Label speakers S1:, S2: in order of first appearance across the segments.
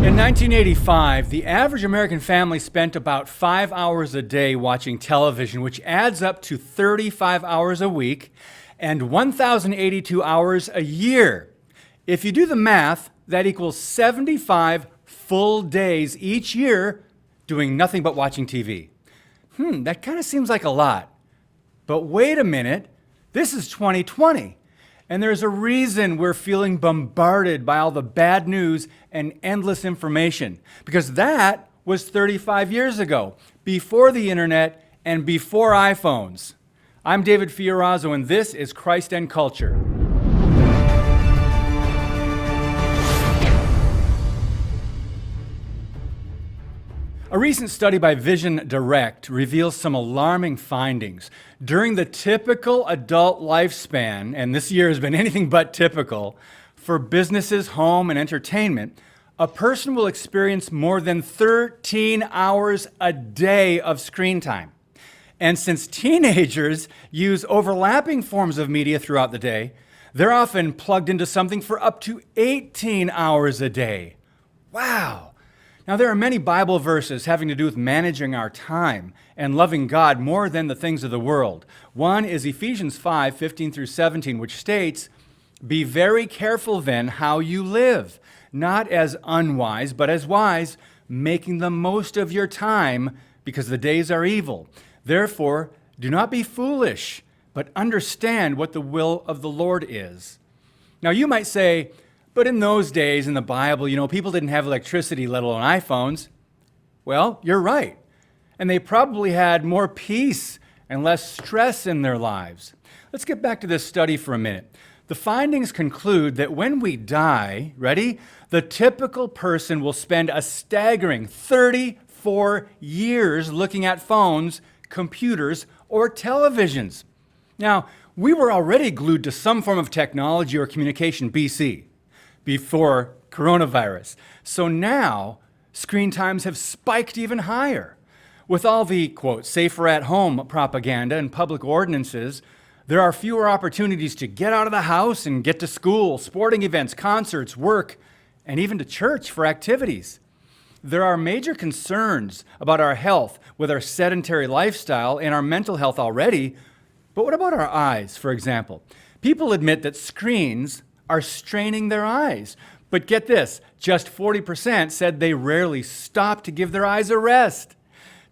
S1: In 1985, the average American family spent about 5 hours a day watching television, which adds up to 35 hours a week and 1,082 hours a year. If you do the math, that equals 75 full days each year doing nothing but watching TV. That kind of seems like a lot. But wait a minute, this is 2020. And there's a reason we're feeling bombarded by all the bad news and endless information. Because that was 35 years ago, before the internet and before iPhones. I'm David Fiorazzo, and this is Christ and Culture. A recent study by Vision Direct reveals some alarming findings. During the typical adult lifespan, and this year has been anything but typical, for businesses, home, and entertainment, a person will experience more than 13 hours a day of screen time. And since teenagers use overlapping forms of media throughout the day, they're often plugged into something for up to 18 hours a day. Wow! Now, there are many Bible verses having to do with managing our time and loving God more than the things of the world. One is Ephesians 5:15 through 17, which states, "Be very careful then how you live, not as unwise, but as wise, making the most of your time, because the days are evil. Therefore, do not be foolish, but understand what the will of the Lord is." Now, you might say, but in those days in the Bible, people didn't have electricity, let alone iPhones. Well, you're right. And they probably had more peace and less stress in their lives. Let's get back to this study for a minute. The findings conclude that when we die, ready, the typical person will spend a staggering 34 years looking at phones, computers, or televisions. Now, we were already glued to some form of technology or communication before coronavirus. So now, screen times have spiked even higher. With all the, quote, safer at home propaganda and public ordinances, there are fewer opportunities to get out of the house and get to school, sporting events, concerts, work, and even to church for activities. There are major concerns about our health with our sedentary lifestyle and our mental health already, but what about our eyes, for example? People admit that screens are straining their eyes. But get this, just 40% said they rarely stop to give their eyes a rest.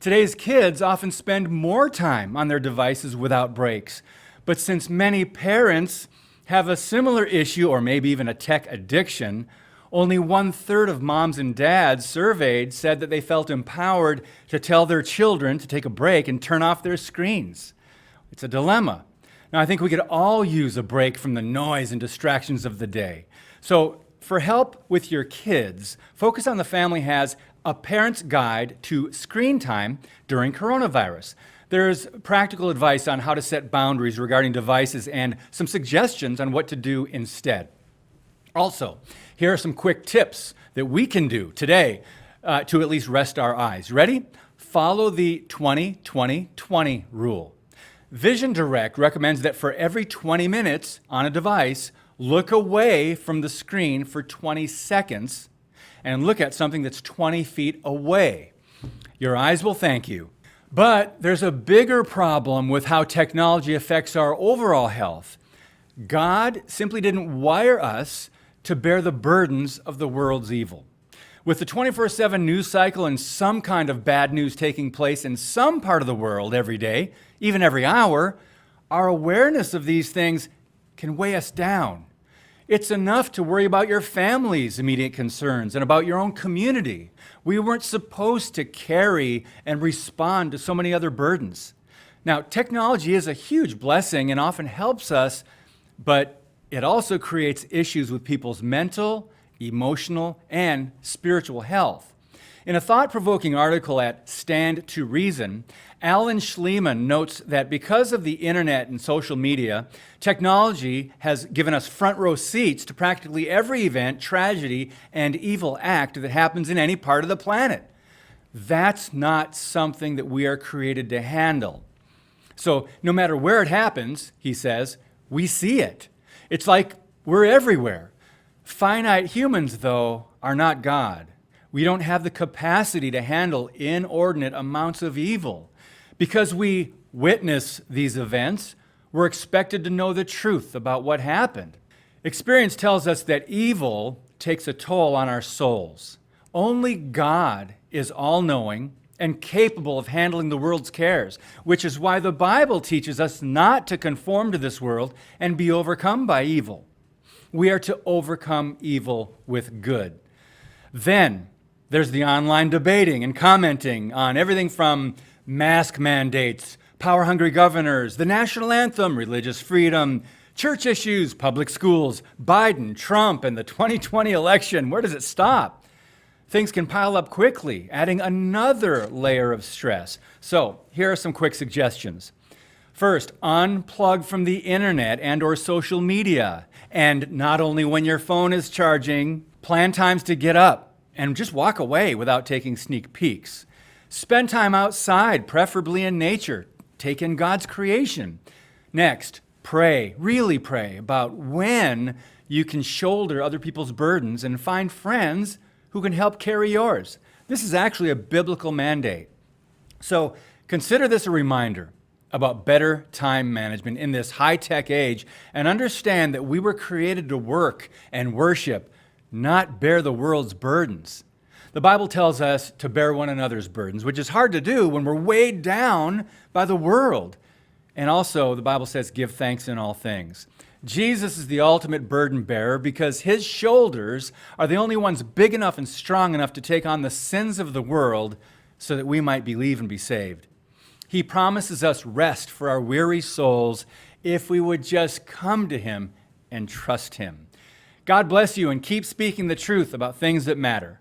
S1: Today's kids often spend more time on their devices without breaks. But since many parents have a similar issue, or maybe even a tech addiction, only 1/3 of moms and dads surveyed said that they felt empowered to tell their children to take a break and turn off their screens. It's a dilemma. Now, I think we could all use a break from the noise and distractions of the day. So, for help with your kids, Focus on the Family has a parent's guide to screen time during coronavirus. There's practical advice on how to set boundaries regarding devices and some suggestions on what to do instead. Also, here are some quick tips that we can do today to at least rest our eyes. Ready? Follow the 20-20-20 rule. Vision Direct recommends that for every 20 minutes on a device, look away from the screen for 20 seconds and look at something that's 20 feet away. Your eyes will thank you. But there's a bigger problem with how technology affects our overall health. God simply didn't wire us to bear the burdens of the world's evil. With the 24/7 news cycle and some kind of bad news taking place in some part of the world every day, even every hour, our awareness of these things can weigh us down. It's enough to worry about your family's immediate concerns and about your own community. We weren't supposed to carry and respond to so many other burdens. Now, technology is a huge blessing and often helps us, but it also creates issues with people's mental, emotional, and spiritual health. In a thought-provoking article at Stand to Reason, Alan Schleman notes that because of the internet and social media, technology has given us front-row seats to practically every event, tragedy, and evil act that happens in any part of the planet. That's not something that we are created to handle. So no matter where it happens, he says, we see it. It's like we're everywhere. Finite humans, though, are not God. We don't have the capacity to handle inordinate amounts of evil. Because we witness these events, we're expected to know the truth about what happened. Experience tells us that evil takes a toll on our souls. Only God is all-knowing and capable of handling the world's cares, which is why the Bible teaches us not to conform to this world and be overcome by evil. We are to overcome evil with good. Then there's the online debating and commenting on everything from mask mandates, power-hungry governors, the national anthem, religious freedom, church issues, public schools, Biden, Trump, and the 2020 election. Where does it stop? Things can pile up quickly, adding another layer of stress. So here are some quick suggestions. First, unplug from the internet and or social media. And not only when your phone is charging, plan times to get up and just walk away without taking sneak peeks. Spend time outside, preferably in nature. Take in God's creation. Next, pray, really pray about when you can shoulder other people's burdens and find friends who can help carry yours. This is actually a biblical mandate. So consider this a reminder about better time management in this high-tech age, and understand that we were created to work and worship, not bear the world's burdens. The Bible tells us to bear one another's burdens, which is hard to do when we're weighed down by the world. And also, the Bible says, give thanks in all things. Jesus is the ultimate burden bearer because his shoulders are the only ones big enough and strong enough to take on the sins of the world so that we might believe and be saved. He promises us rest for our weary souls if we would just come to him and trust him. God bless you, and keep speaking the truth about things that matter.